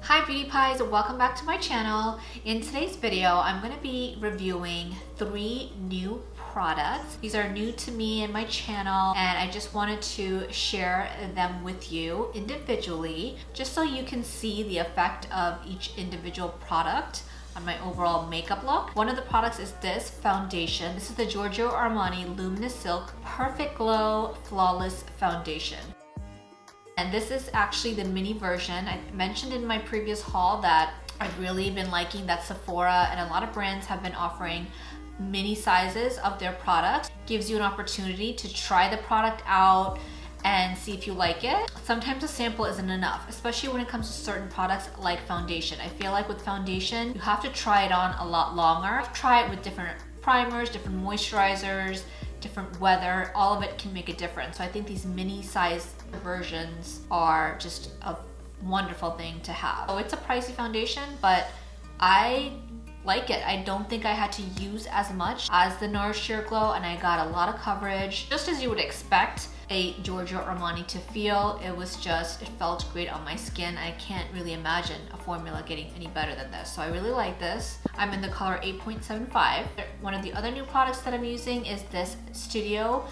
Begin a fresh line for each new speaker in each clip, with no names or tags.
Hi Beauty Pies, welcome back to my channel. In today's video, I'm going to be reviewing 3 new products. These are new to me and my channel, and I just wanted to share them with you individually, just so you can see the effect of each individual product on my overall makeup look. One of the products is this foundation. This is the Giorgio Armani Luminous Silk Perfect Glow Flawless Foundation. And this is actually the mini version. I mentioned in my previous haul that I've really been liking that Sephora and a lot of brands have been offering mini sizes of their products. Gives you an opportunity to try the product out and see if you like it. Sometimes a sample isn't enough, especially when it comes to certain products like foundation. I feel like with foundation, you have to try it on a lot longer. Try it with different primers, different moisturizers, different weather, all of it can make a difference. So I think these mini size versions are just a wonderful thing to have. So it's a pricey foundation, but I like it. I don't think I had to use as much as the NARS Sheer Glow, and I got a lot of coverage, just as you would expect a Giorgio Armani to feel. It felt great on my skin. I can't really imagine a formula getting any better than this. So I really like this. I'm in the color 8.75. One of the other new products that I'm using is this Studio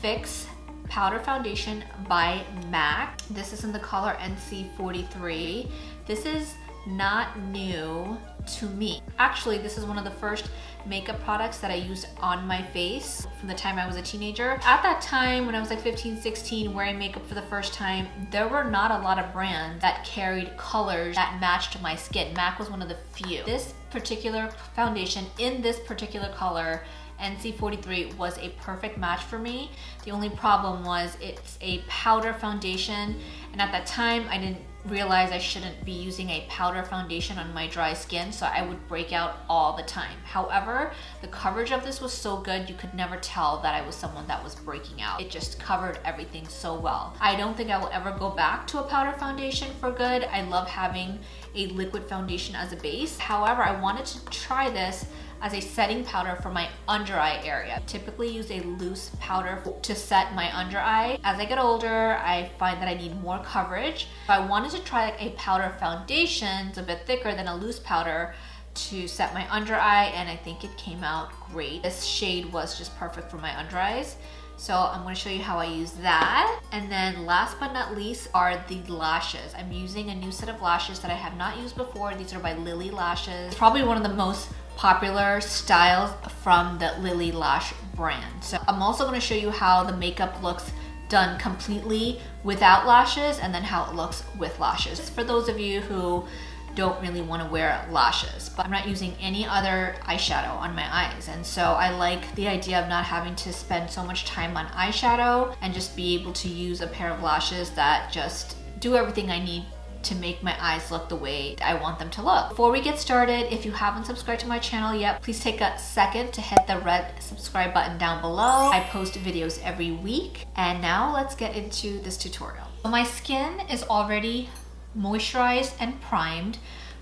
Fix Powder Foundation by MAC. This is in the color NC43. This is not new to me. Actually, this is one of the first makeup products that I used on my face from the time I was a teenager. At that time, when I was like 15, 16, wearing makeup for the first time, there were not a lot of brands that carried colors that matched my skin. MAC was one of the few. This particular foundation in this particular color, NC43, was a perfect match for me. The only problem was it's a powder foundation, and at that time I didn't realize I shouldn't be using a powder foundation on my dry skin, so I would break out all the time. However, the coverage of this was so good, you could never tell that I was someone that was breaking out. It just covered everything so well. I don't think I will ever go back to a powder foundation for good. I love having a liquid foundation as a base. However, I wanted to try this as a setting powder for my under eye area. I typically use a loose powder to set my under eye. As I get older, I find that I need more coverage. So I wanted to try like a powder foundation. It's a bit thicker than a loose powder to set my under eye, and I think it came out great. This shade was just perfect for my under eyes. So I'm going to show you how I use that. And then last but not least are the lashes. I'm using a new set of lashes that I have not used before. These are by Lilly Lashes. Probably one of the most popular styles from the Lilly Lash brand. So I'm also going to show you how the makeup looks done completely without lashes, and then how it looks with lashes. For those of you who don't really want to wear lashes, but I'm not using any other eyeshadow on my eyes, and so I like the idea of not having to spend so much time on eyeshadow and just be able to use a pair of lashes that just do everything I need to make my eyes look the way I want them to look. Before we get started, if you haven't subscribed to my channel yet, please take a second to hit the red subscribe button down below. I post videos every week. And now let's get into this tutorial. My skin is already moisturized and primed.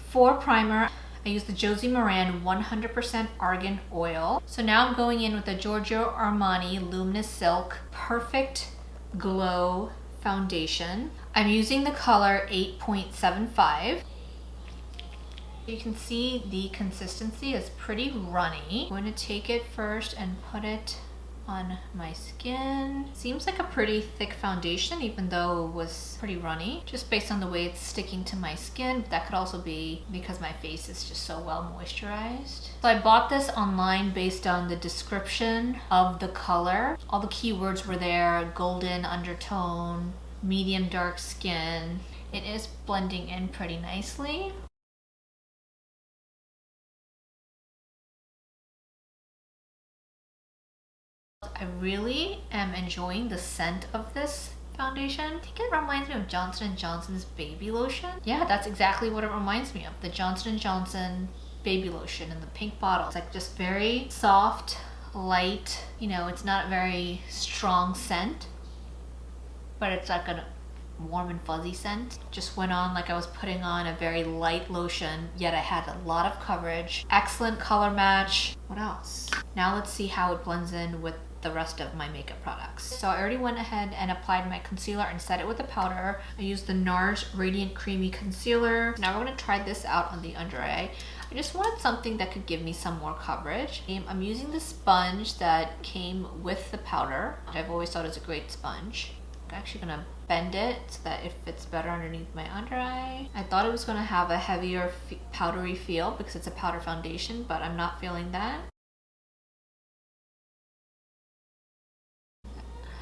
For primer, I use the Josie Maran 100% Argan oil. So now I'm going in with the Giorgio Armani Luminous Silk Perfect Glow foundation. I'm using the color 8.75. You can see the consistency is pretty runny. I'm going to take it first and put it on my skin. Seems like a pretty thick foundation, even though it was pretty runny, just based on the way it's sticking to my skin. That could also be because my face is just so well moisturized. So I bought this online based on the description of the color. All the keywords were there: golden undertone, medium dark skin. It is blending in pretty nicely. I really am enjoying the scent of this foundation. I think it reminds me of Johnson & Johnson's baby lotion. Yeah, that's exactly what it reminds me of. The Johnson & Johnson baby lotion in the pink bottle. It's like just very soft, light. You know, it's not a very strong scent, but it's like a warm and fuzzy scent. Just went on like I was putting on a very light lotion, yet I had a lot of coverage. Excellent color match. What else? Now let's see how it blends in with the rest of my makeup products. So I already went ahead and applied my concealer and set it with a powder. I used the NARS Radiant Creamy Concealer. Now we're gonna try this out on the under eye. I just wanted something that could give me some more coverage. I'm using the sponge that came with the powder. I've always thought it's a great sponge. I'm actually gonna bend it so that it fits better underneath my under eye. I thought it was gonna have a heavier powdery feel because it's a powder foundation, but I'm not feeling that.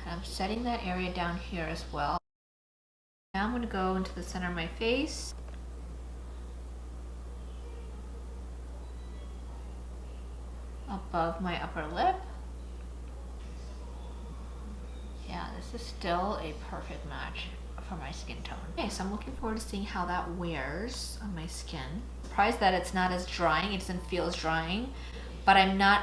I'm setting that area down here as well. Now I'm going to go into the center of my face. Above my upper lip. Yeah, this is still a perfect match for my skin tone. Okay, so I'm looking forward to seeing how that wears on my skin. Surprised that it's not as drying. It doesn't feel as drying, but I'm not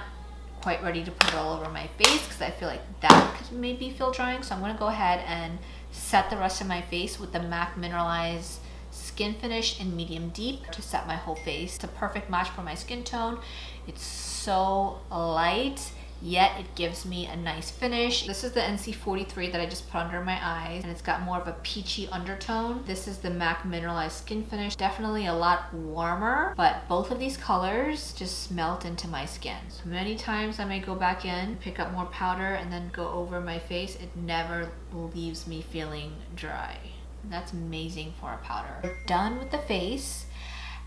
quite ready to put it all over my face because I feel like that could maybe feel drying. So I'm going to go ahead and set the rest of my face with the MAC Mineralize Skinfinish in medium deep to set my whole face. It's a perfect match for my skin tone. It's so light, yet it gives me a nice finish. This is the NC43 that I just put under my eyes, and it's got more of a peachy undertone. This is the MAC Mineralize Skin Finish. Definitely a lot warmer, but both of these colors just melt into my skin. So many times I may go back in, pick up more powder, and then go over my face. It never leaves me feeling dry. That's amazing for a powder. We're done with the face.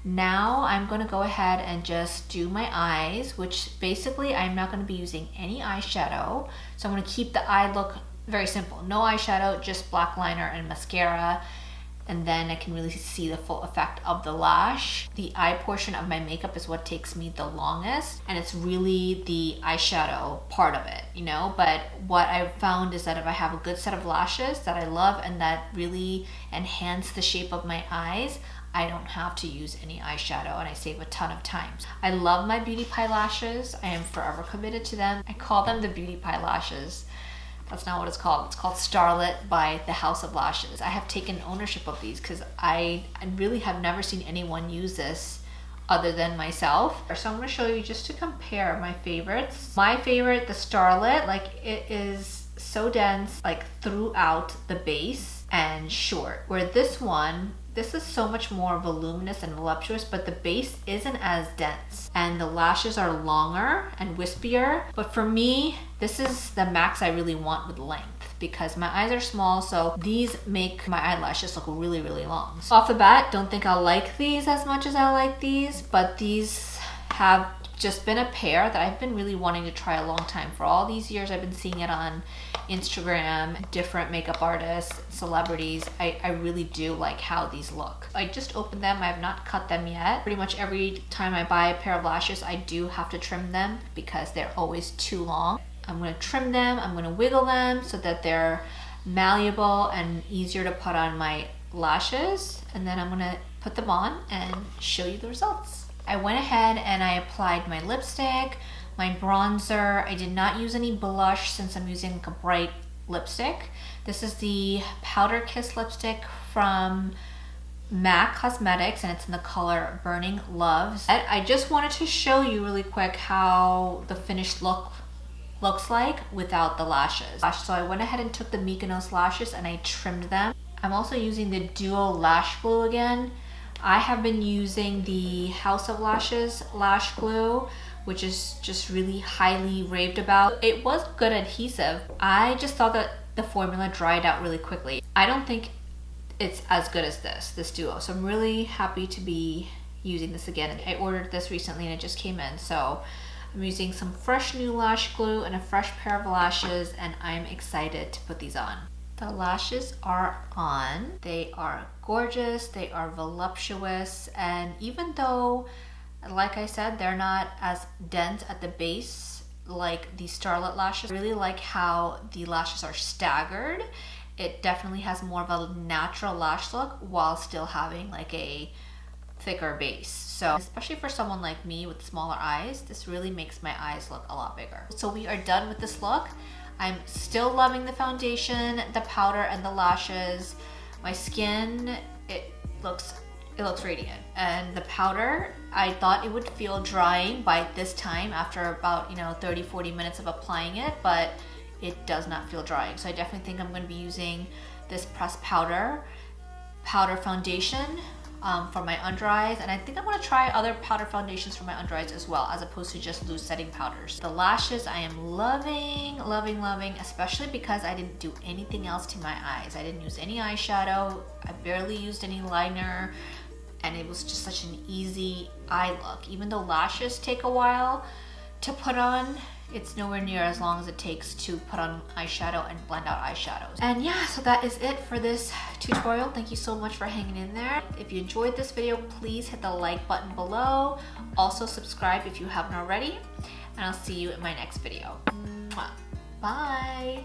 Now I'm going to go ahead and just do my eyes, which basically I'm not going to be using any eyeshadow. So I'm going to keep the eye look very simple. No eyeshadow, just black liner and mascara. And then I can really see the full effect of the lash. The eye portion of my makeup is what takes me the longest, and it's really the eyeshadow part of it, you know? But what I've found is that if I have a good set of lashes that I love and that really enhance the shape of my eyes, I don't have to use any eyeshadow, and I save a ton of time. I love my Beauty Pie lashes. I am forever committed to them. I call them the Beauty Pie lashes. That's not what it's called. It's called Starlit by the House of Lashes. I have taken ownership of these because I really have never seen anyone use this other than myself. So I'm going to show you just to compare my favorites. My favorite, the Starlit, like it is so dense, like throughout the base and short. Where this one, this is so much more voluminous and voluptuous, but the base isn't as dense. And the lashes are longer and wispier. But for me, this is the max I really want with length because my eyes are small, so these make my eyelashes look really, really long. So off the bat, don't think I'll like these as much as I like these, but these have just been a pair that I've been really wanting to try a long time. For all these years, I've been seeing it on Instagram, different makeup artists, celebrities. I really do like how these look. I just opened them. I have not cut them yet. Pretty much every time I buy a pair of lashes, I do have to trim them because they're always too long. I'm going to trim them. I'm going to wiggle them so that they're malleable and easier to put on my lashes. And then I'm going to put them on and show you the results. I went ahead and I applied my lipstick, my bronzer. I did not use any blush since I'm using like a bright lipstick. This is the Powder Kiss lipstick from MAC Cosmetics, and it's in the color Burning Loves. I just wanted to show you really quick how the finished look looks like without the lashes. So I went ahead and took the Mykonos lashes and I trimmed them. I'm also using the Duo Lash Glue again. I have been using the House of Lashes Lash Glue, which is just really highly raved about. It was good adhesive. I just thought that the formula dried out really quickly. I don't think it's as good as this Duo. So I'm really happy to be using this again. I ordered this recently and it just came in. So I'm using some fresh new lash glue and a fresh pair of lashes, and I'm excited to put these on. The lashes are on. They are gorgeous, they are voluptuous, and even though, like I said, they're not as dense at the base like the Starlit lashes, I really like how the lashes are staggered. It definitely has more of a natural lash look while still having like a thicker base. So especially for someone like me with smaller eyes, this really makes my eyes look a lot bigger. So we are done with this look. I'm still loving the foundation, the powder, and the lashes. My skin, it looks radiant. And the powder, I thought it would feel drying by this time after about 30-40 minutes of applying it, but it does not feel drying. So I definitely think I'm going to be using this pressed powder foundation for my under eyes, and I think I'm going to try other powder foundations for my under eyes as well, as opposed to just loose setting powders. The lashes I am loving, loving, loving, especially because I didn't do anything else to my eyes. I didn't use any eyeshadow, I barely used any liner, and it was just such an easy eye look. Even though lashes take a while to put on, it's nowhere near as long as it takes to put on eyeshadow and blend out eyeshadows. And yeah, so that is it for this tutorial. Thank you so much for hanging in there. If you enjoyed this video, please hit the like button below. Also subscribe if you haven't already, and I'll see you in my next video. Mwah. Bye.